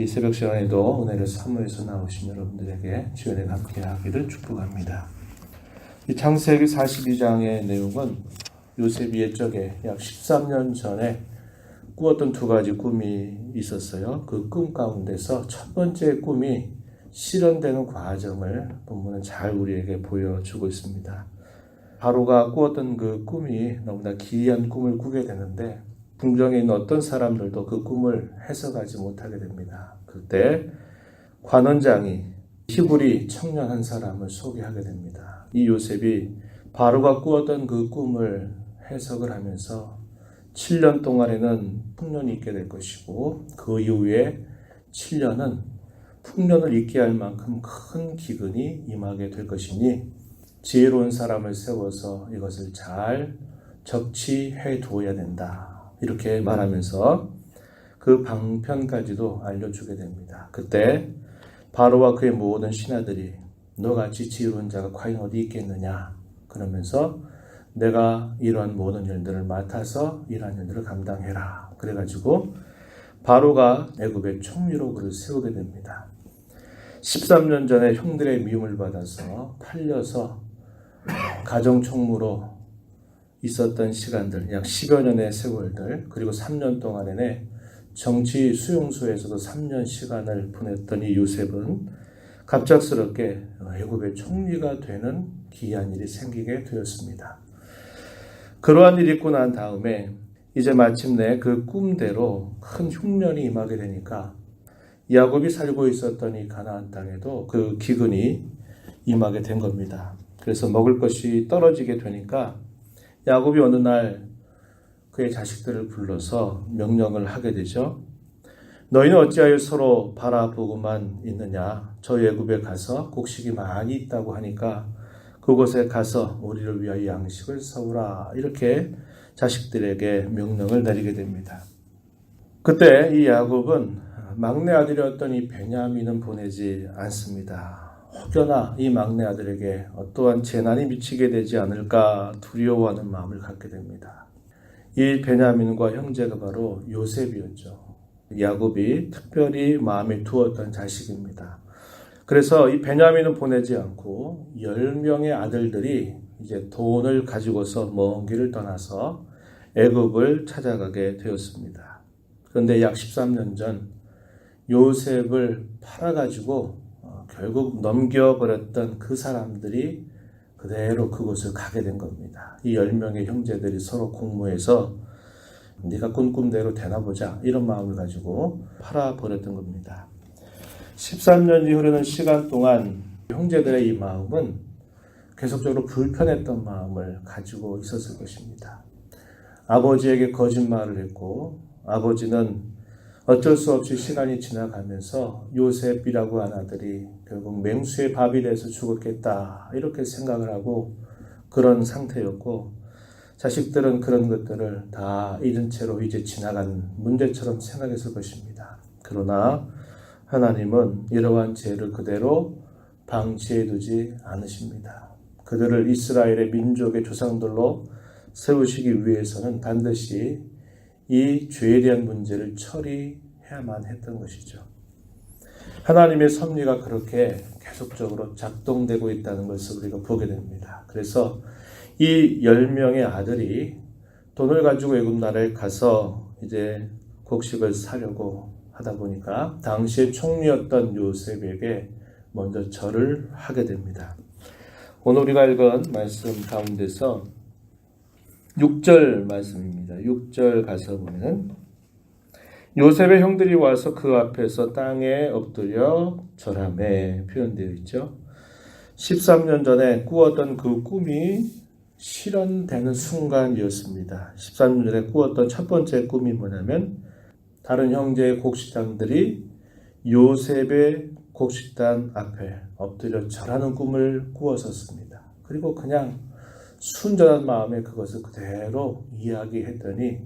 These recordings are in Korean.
이 새벽 시간에도 은혜를 사모해서 나오신 여러분들에게 주연에 함께 하기를 축복합니다. 이 창세기 42장의 내용은 요셉이 옛적에 약 13년 전에 꾸었던 두 가지 꿈이 있었어요. 그 꿈 가운데서 첫 번째 꿈이 실현되는 과정을 본문은 잘 우리에게 보여주고 있습니다. 바로가 꾸었던 그 꿈이 너무나 기이한 꿈을 꾸게 되는데 궁정에 있는 어떤 사람들도 그 꿈을 해석하지 못하게 됩니다. 그때 관원장이 히브리 청년 한 사람을 소개하게 됩니다. 이 요셉이 바로가 꾸었던 그 꿈을 해석을 하면서 7년 동안에는 풍년이 있게 될 것이고 그 이후에 7년은 풍년을 있게 할 만큼 큰 기근이 임하게 될 것이니 지혜로운 사람을 세워서 이것을 잘 적치해 두어야 된다. 이렇게 말하면서 그 방편까지도 알려주게 됩니다. 그때 바로와 그의 모든 신하들이 너같이 지혜로운 자가 과연 어디 있겠느냐 그러면서 내가 이러한 모든 일들을 맡아서 이러한 일들을 감당해라. 그래가지고 바로가 애굽의 총리로 그를 세우게 됩니다. 13년 전에 형들의 미움을 받아서 팔려서 가정총무로 있었던 시간들, 약 10여 년의 세월들, 그리고 3년 동안에 정치 수용소에서도 3년 시간을 보냈던 이 요셉은 갑작스럽게 애굽의 총리가 되는 기이한 일이 생기게 되었습니다. 그러한 일이 있고 난 다음에 이제 마침내 그 꿈대로 큰 흉년이 임하게 되니까 야곱이 살고 있었던 이 가나안 땅에도 그 기근이 임하게 된 겁니다. 그래서 먹을 것이 떨어지게 되니까 야곱이 어느 날 그의 자식들을 불러서 명령을 하게 되죠. 너희는 어찌하여 서로 바라보고만 있느냐. 저 애굽에 가서 곡식이 많이 있다고 하니까 그곳에 가서 우리를 위하여 양식을 사오라. 이렇게 자식들에게 명령을 내리게 됩니다. 그때 이 야곱은 막내 아들이었던 이 베냐민은 보내지 않습니다. 혹여나 이 막내 아들에게 어떠한 재난이 미치게 되지 않을까 두려워하는 마음을 갖게 됩니다. 이 베냐민과 형제가 바로 요셉이었죠. 야곱이 특별히 마음에 두었던 자식입니다. 그래서 이 베냐민은 보내지 않고 10명의 아들들이 이제 돈을 가지고서 먼 길을 떠나서 애굽을 찾아가게 되었습니다. 그런데 약 13년 전 요셉을 팔아가지고 결국 넘겨버렸던 그 사람들이 그대로 그곳을 가게 된 겁니다. 이 10명의 형제들이 서로 공모해서 네가 꾼 꿈대로 되나 보자 이런 마음을 가지고 팔아버렸던 겁니다. 13년이 흐르는 시간 동안 형제들의 이 마음은 계속적으로 불편했던 마음을 가지고 있었을 것입니다. 아버지에게 거짓말을 했고 아버지는 어쩔 수 없이 시간이 지나가면서 요셉이라고 한 아들이 결국 맹수의 밥이 돼서 죽었겠다 이렇게 생각을 하고 그런 상태였고 자식들은 그런 것들을 다 잊은 채로 이제 지나간 문제처럼 생각했을 것입니다. 그러나 하나님은 이러한 죄를 그대로 방치해 두지 않으십니다. 그들을 이스라엘의 민족의 조상들로 세우시기 위해서는 반드시 이 죄에 대한 문제를 처리해야만 했던 것이죠. 하나님의 섭리가 그렇게 계속적으로 작동되고 있다는 것을 우리가 보게 됩니다. 그래서 이 10명의 아들이 돈을 가지고 애굽 나라에 가서 이제 곡식을 사려고 하다 보니까 당시의 총리였던 요셉에게 먼저 절을 하게 됩니다. 오늘 우리가 읽은 말씀 가운데서 6절 말씀입니다. 6절 가서 보면 요셉의 형들이 와서 그 앞에서 땅에 엎드려 절하매 표현되어 있죠. 13년 전에 꾸었던 그 꿈이 실현되는 순간이었습니다. 13년 전에 꾸었던 첫 번째 꿈이 뭐냐면 다른 형제의 곡식당들이 요셉의 곡식당 앞에 엎드려 절하는 꿈을 꾸었었습니다. 그리고 그냥 순전한 마음에 그것을 그대로 이야기했더니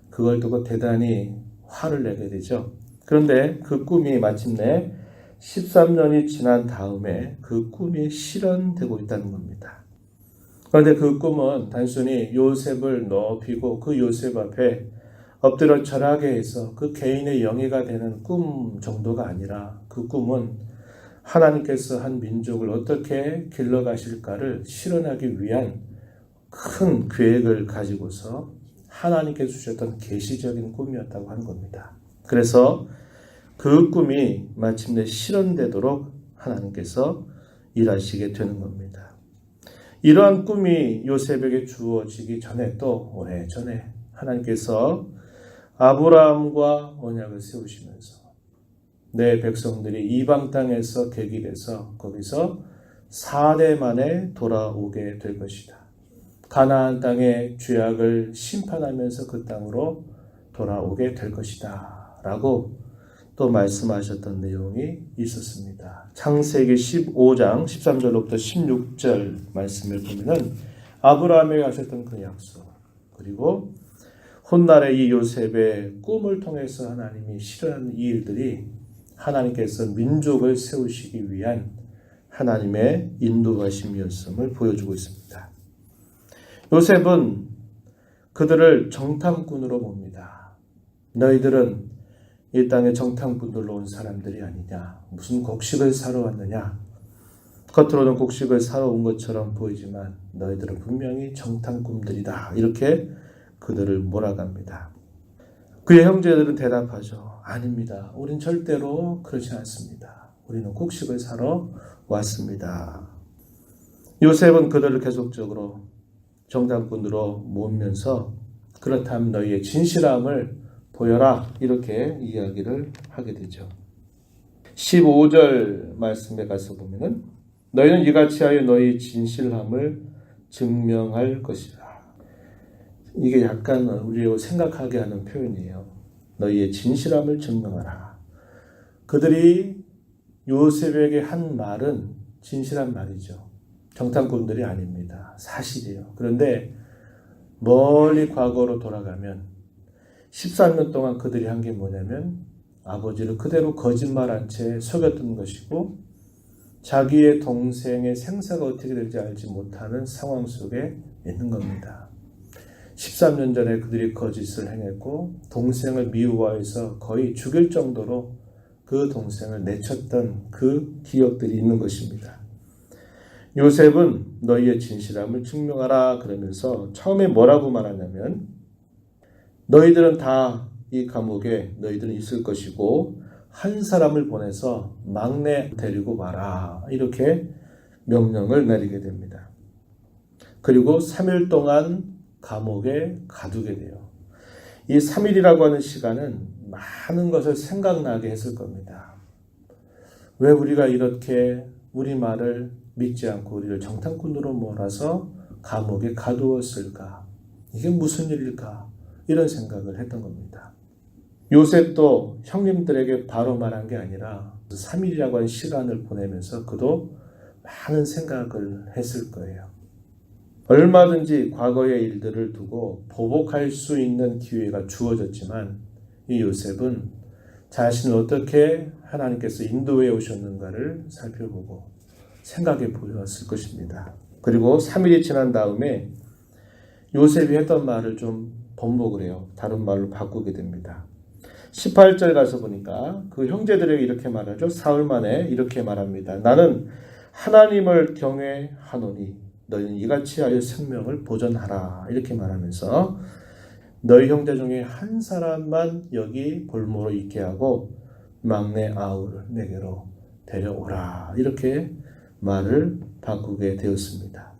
그걸 두고 대단히 화를 내게 되죠. 그런데 그 꿈이 마침내 13년이 지난 다음에 그 꿈이 실현되고 있다는 겁니다. 그런데 그 꿈은 단순히 요셉을 높이고 그 요셉 앞에 엎드려 절하게 해서 그 개인의 영예가 되는 꿈 정도가 아니라 그 꿈은 하나님께서 한 민족을 어떻게 길러가실까를 실현하기 위한 큰 계획을 가지고서 하나님께서 주셨던 계시적인 꿈이었다고 하는 겁니다. 그래서 그 꿈이 마침내 실현되도록 하나님께서 일하시게 되는 겁니다. 이러한 꿈이 요셉에게 주어지기 전에 또 오래전에 하나님께서 아브라함과 언약을 세우시면서 내 백성들이 이방 땅에서 객일해서 거기서 4대 만에 돌아오게 될 것이다. 가나안 땅의 죄악을 심판하면서 그 땅으로 돌아오게 될 것이다. 라고 또 말씀하셨던 내용이 있었습니다. 창세기 15장 13절로부터 16절 말씀을 보면은 아브라함에게 하셨던 그 약속, 그리고 훗날의 이 요셉의 꿈을 통해서 하나님이 실현한 이 일들이 하나님께서 민족을 세우시기 위한 하나님의 인도하심이었음을 보여주고 있습니다. 요셉은 그들을 정탐꾼으로 봅니다. 너희들은 이 땅에 정탐꾼들로 온 사람들이 아니냐, 무슨 곡식을 사러 왔느냐, 겉으로는 곡식을 사러 온 것처럼 보이지만 너희들은 분명히 정탐꾼들이다, 이렇게 그들을 몰아갑니다. 그의 형제들은 대답하죠. 아닙니다. 우린 절대로 그렇지 않습니다. 우리는 곡식을 사러 왔습니다. 요셉은 그들을 계속적으로 정탐꾼으로 모으면서 그렇다면 너희의 진실함을 보여라, 이렇게 이야기를 하게 되죠. 15절 말씀에 가서 보면은 너희는 이같이 하여 너희 진실함을 증명할 것이라. 이게 약간 우리를 생각하게 하는 표현이에요. 너희의 진실함을 증명하라. 그들이 요셉에게 한 말은 진실한 말이죠. 정탐꾼들이 아닙니다. 사실이에요. 그런데 멀리 과거로 돌아가면 13년 동안 그들이 한 게 뭐냐면 아버지를 그대로 거짓말한 채 속였던 것이고 자기의 동생의 생사가 어떻게 될지 알지 못하는 상황 속에 있는 겁니다. 13년 전에 그들이 거짓을 행했고 동생을 미워해서 거의 죽일 정도로 그 동생을 내쳤던 그 기억들이 있는 것입니다. 요셉은 너희의 진실함을 증명하라 그러면서 처음에 뭐라고 말하냐면 너희들은 다 이 감옥에 너희들은 있을 것이고 한 사람을 보내서 막내 데리고 와라, 이렇게 명령을 내리게 됩니다. 그리고 3일 동안 감옥에 가두게 돼요. 이 3일이라고 하는 시간은 많은 것을 생각나게 했을 겁니다. 왜 우리가 이렇게 우리 말을 믿지 않고 우리를 정탐꾼으로 몰아서 감옥에 가두었을까? 이게 무슨 일일까? 이런 생각을 했던 겁니다. 요셉도 형님들에게 바로 말한 게 아니라 3일이라고 하는 시간을 보내면서 그도 많은 생각을 했을 거예요. 얼마든지 과거의 일들을 두고 보복할 수 있는 기회가 주어졌지만 이 요셉은 자신을 어떻게 하나님께서 인도해 오셨는가를 살펴보고 생각해 보았을 것입니다. 그리고 3일이 지난 다음에 요셉이 했던 말을 좀 번복을 해요. 다른 말로 바꾸게 됩니다. 18절 가서 보니까 그 형제들에게 이렇게 말하죠. 사흘 만에 이렇게 말합니다. 나는 하나님을 경외하노니 너희는 이같이 하여 생명을 보존하라, 이렇게 말하면서 너희 형제 중에 한 사람만 여기 볼모로 있게 하고 막내 아우를 내게로 데려오라, 이렇게 말을 바꾸게 되었습니다.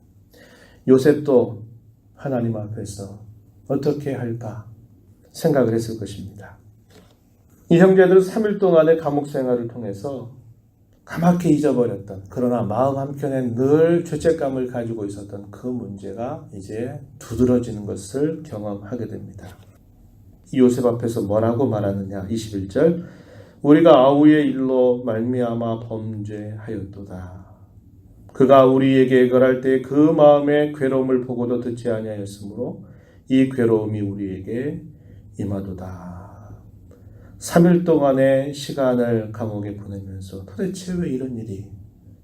요셉도 하나님 앞에서 어떻게 할까 생각을 했을 것입니다. 이 형제들은 3일 동안의 감옥 생활을 통해서 까맣게 잊어버렸던, 그러나 마음 한켠에 늘 죄책감을 가지고 있었던 그 문제가 이제 두드러지는 것을 경험하게 됩니다. 이 요셉 앞에서 뭐라고 말하느냐. 21절 우리가 아우의 일로 말미암아 범죄하였도다. 그가 우리에게 애걸할 때 그 마음의 괴로움을 보고도 듣지 아니하였으므로 이 괴로움이 우리에게 임하도다. 3일 동안의 시간을 감옥에 보내면서 도대체 왜 이런 일이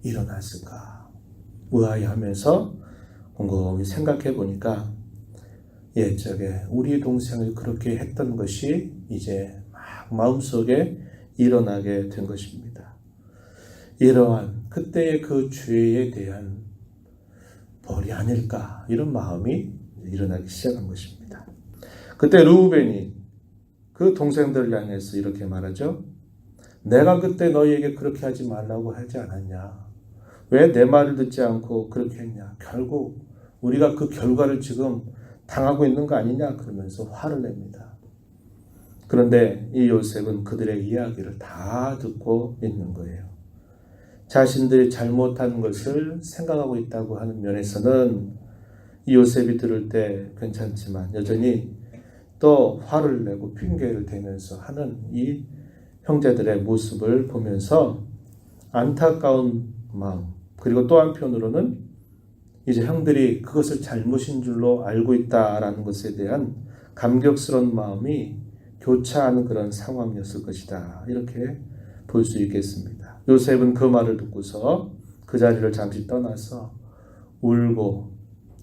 일어났을까 의아해하면서 곰곰이 생각해 보니까 옛적에 우리 동생을 그렇게 했던 것이 이제 막 마음속에 일어나게 된 것입니다. 이러한 그때의 그 죄에 대한 벌이 아닐까 이런 마음이 일어나기 시작한 것입니다. 그때 르우벤이 그 동생들을 향해서 이렇게 말하죠. 내가 그때 너희에게 그렇게 하지 말라고 하지 않았냐? 왜 내 말을 듣지 않고 그렇게 했냐? 결국 우리가 그 결과를 지금 당하고 있는 거 아니냐? 그러면서 화를 냅니다. 그런데 이 요셉은 그들의 이야기를 다 듣고 있는 거예요. 자신들이 잘못한 것을 생각하고 있다고 하는 면에서는 이 요셉이 들을 때 괜찮지만 여전히 또 화를 내고 핑계를 대면서 하는 이 형제들의 모습을 보면서 안타까운 마음, 그리고 또 한편으로는 이제 형들이 그것을 잘못인 줄로 알고 있다라는 것에 대한 감격스러운 마음이 교차하는 그런 상황이었을 것이다. 이렇게 볼 수 있겠습니다. 요셉은 그 말을 듣고서 그 자리를 잠시 떠나서 울고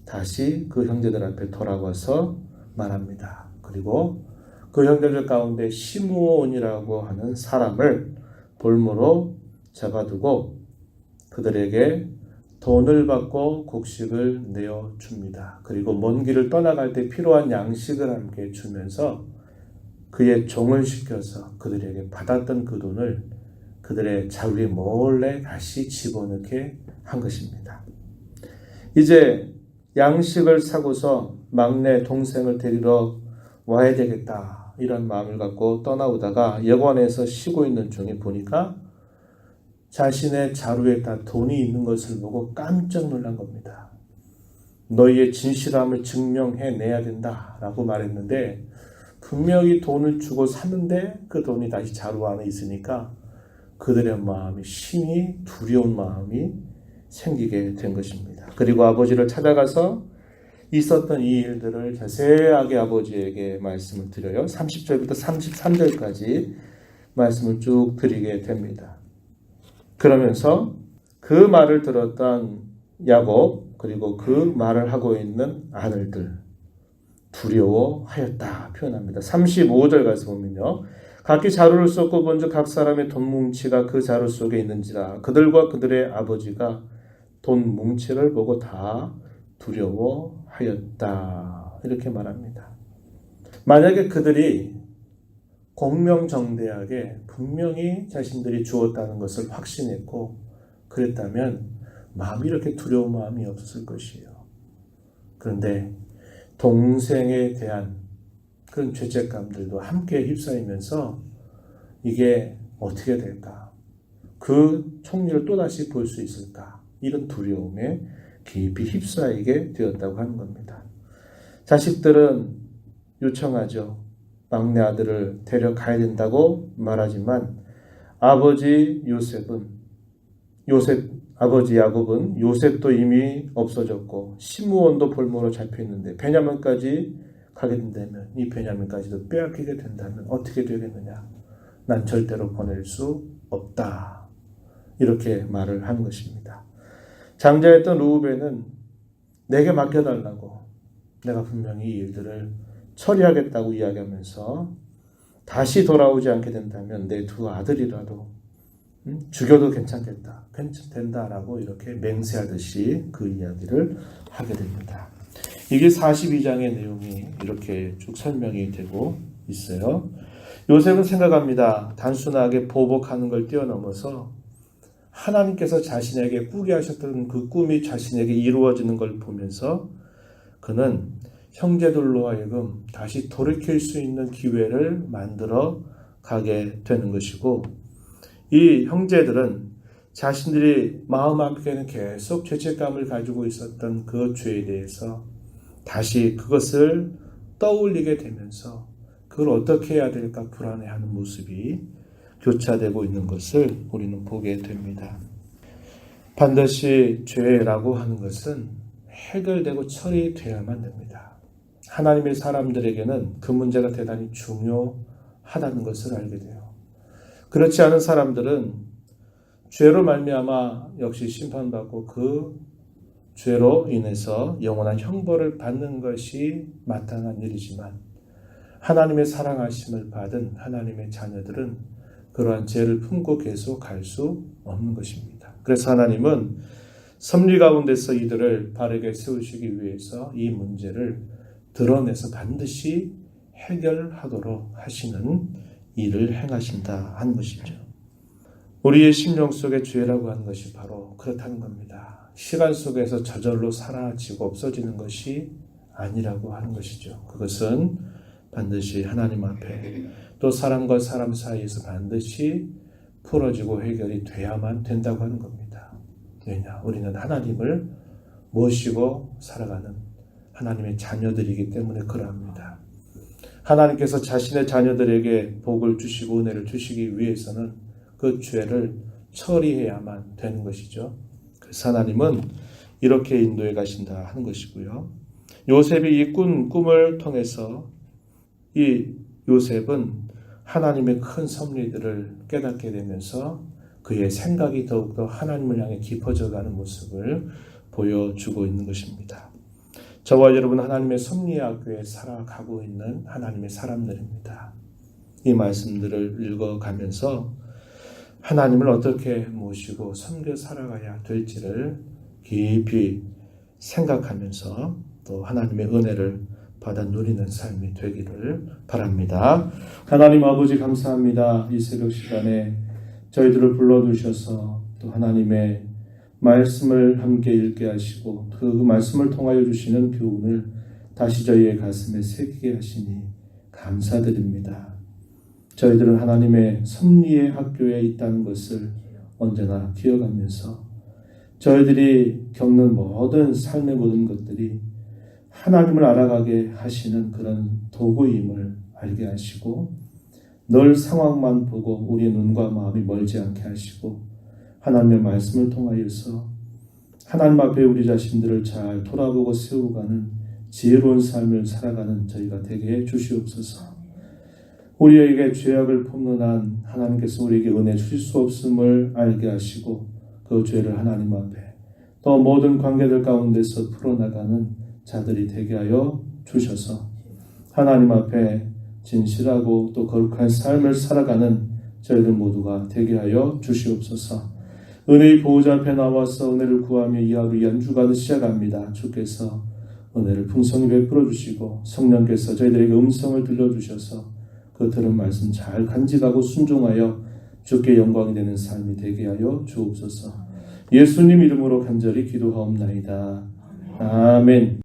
다시 그 형제들 앞에 돌아와서 말합니다. 그리고 그 형제들 가운데 시므온이라고 하는 사람을 볼모로 잡아두고 그들에게 돈을 받고 곡식을 내어줍니다. 그리고 먼 길을 떠나갈 때 필요한 양식을 함께 주면서 그의 종을 시켜서 그들에게 받았던 그 돈을 그들의 자루에 몰래 다시 집어넣게 한 것입니다. 이제 양식을 사고서 막내 동생을 데리러 와야 되겠다 이런 마음을 갖고 떠나오다가 여관에서 쉬고 있는 중에 보니까 자신의 자루에 다 돈이 있는 것을 보고 깜짝 놀란 겁니다. 너희의 진실함을 증명해내야 된다라고 말했는데 분명히 돈을 주고 샀는데 그 돈이 다시 자루 안에 있으니까 그들의 마음이 심히 두려운 마음이 생기게 된 것입니다. 그리고 아버지를 찾아가서 있었던 이 일들을 자세하게 아버지에게 말씀을 드려요. 30절부터 33절까지 말씀을 쭉 드리게 됩니다. 그러면서 그 말을 들었던 야곱 그리고 그 말을 하고 있는 아들들 두려워하였다 표현합니다. 35절 가서 보면요. 각기 자루를 쏟고 본즉 각 사람의 돈 뭉치가 그 자루 속에 있는지라 그들과 그들의 아버지가 돈 뭉치를 보고 다 두려워하였다 이렇게 말합니다. 만약에 그들이 공명정대하게 분명히 자신들이 주었다는 것을 확신했고 그랬다면 마음이 이렇게 두려운 마음이 없었을 것이에요. 그런데 동생에 대한 그런 죄책감들도 함께 휩싸이면서 이게 어떻게 될까? 그 총리를 또다시 볼 수 있을까? 이런 두려움에 깊이 휩싸이게 되었다고 하는 겁니다. 자식들은 요청하죠. 막내 아들을 데려가야 된다고 말하지만 아버지 야곱은 요셉도 이미 없어졌고 시므온도 볼모로 잡혀있는데 베냐민까지 가게 된다면 이 베냐민까지도 빼앗기게 된다면 어떻게 되겠느냐? 난 절대로 보낼 수 없다. 이렇게 말을 하는 것입니다. 장자였던 르우벤은 내게 맡겨달라고 내가 분명히 이 일들을 처리하겠다고 이야기하면서 다시 돌아오지 않게 된다면 내 두 아들이라도 죽여도 괜찮겠다. 괜찮된다라고 이렇게 맹세하듯이 그 이야기를 하게 됩니다. 이게 42장의 내용이 이렇게 쭉 설명이 되고 있어요. 요셉은 생각합니다. 단순하게 보복하는 걸 뛰어넘어서 하나님께서 자신에게 꾸게 하셨던 그 꿈이 자신에게 이루어지는 걸 보면서 그는 형제들로 하여금 다시 돌이킬 수 있는 기회를 만들어 가게 되는 것이고 이 형제들은 자신들이 마음 한켠에는 계속 죄책감을 가지고 있었던 그 죄에 대해서 다시 그것을 떠올리게 되면서 그걸 어떻게 해야 될까 불안해하는 모습이 교차되고 있는 것을 우리는 보게 됩니다. 반드시 죄라고 하는 것은 해결되고 처리되어야만 됩니다. 하나님의 사람들에게는 그 문제가 대단히 중요하다는 것을 알게 돼요. 그렇지 않은 사람들은 죄로 말미암아 역시 심판받고 그 죄로 인해서 영원한 형벌을 받는 것이 마땅한 일이지만 하나님의 사랑하심을 받은 하나님의 자녀들은 그러한 죄를 품고 계속 갈 수 없는 것입니다. 그래서 하나님은 섭리 가운데서 이들을 바르게 세우시기 위해서 이 문제를 드러내서 반드시 해결하도록 하시는 일을 행하신다 하는 것이죠. 우리의 심령 속의 죄라고 하는 것이 바로 그렇다는 겁니다. 시간 속에서 저절로 사라지고 없어지는 것이 아니라고 하는 것이죠. 그것은 반드시 하나님 앞에 또 사람과 사람 사이에서 반드시 풀어지고 해결이 돼야만 된다고 하는 겁니다. 왜냐? 우리는 하나님을 모시고 살아가는 하나님의 자녀들이기 때문에 그러합니다. 하나님께서 자신의 자녀들에게 복을 주시고 은혜를 주시기 위해서는 그 죄를 처리해야만 되는 것이죠. 그래서 하나님은 이렇게 인도해 가신다 하는 것이고요. 요셉이 이 꿈을 통해서 이 요셉은 하나님의 큰 섭리들을 깨닫게 되면서 그의 생각이 더욱더 하나님을 향해 깊어져가는 모습을 보여주고 있는 것입니다. 저와 여러분 하나님의 섭리의 학교에 살아가고 있는 하나님의 사람들입니다. 이 말씀들을 읽어가면서 하나님을 어떻게 모시고 섬겨 살아가야 될지를 깊이 생각하면서 또 하나님의 은혜를 받아 누리는 삶이 되기를 바랍니다. 하나님 아버지 감사합니다. 이 새벽 시간에 저희들을 불러주셔서 또 하나님의 말씀을 함께 읽게 하시고 그 말씀을 통하여 주시는 교훈을 다시 저희의 가슴에 새기게 하시니 감사드립니다. 저희들은 하나님의 섭리의 학교에 있다는 것을 언제나 기억하면서 저희들이 겪는 모든 삶의 모든 것들이 하나님을 알아가게 하시는 그런 도구임을 알게 하시고 늘 상황만 보고 우리의 눈과 마음이 멀지 않게 하시고 하나님의 말씀을 통하여서 하나님 앞에 우리 자신들을 잘 돌아보고 세워가는 지혜로운 삶을 살아가는 저희가 되게 해 주시옵소서. 우리에게 죄악을 품는 한 하나님께서 우리에게 은혜 주실 수 없음을 알게 하시고 그 죄를 하나님 앞에 또 모든 관계들 가운데서 풀어나가는 자들이 되게 하여 주셔서 하나님 앞에 진실하고 또 거룩한 삶을 살아가는 저희들 모두가 되게 하여 주시옵소서. 은혜의 보호자 앞에 나와서 은혜를 구하며 이 하루 연주가는 시작합니다. 주께서 은혜를 풍성히 베풀어 주시고 성령께서 저희들에게 음성을 들려주셔서 그 들은 말씀 잘 간직하고 순종하여 주께 영광이 되는 삶이 되게 하여 주옵소서. 예수님 이름으로 간절히 기도하옵나이다. 아멘.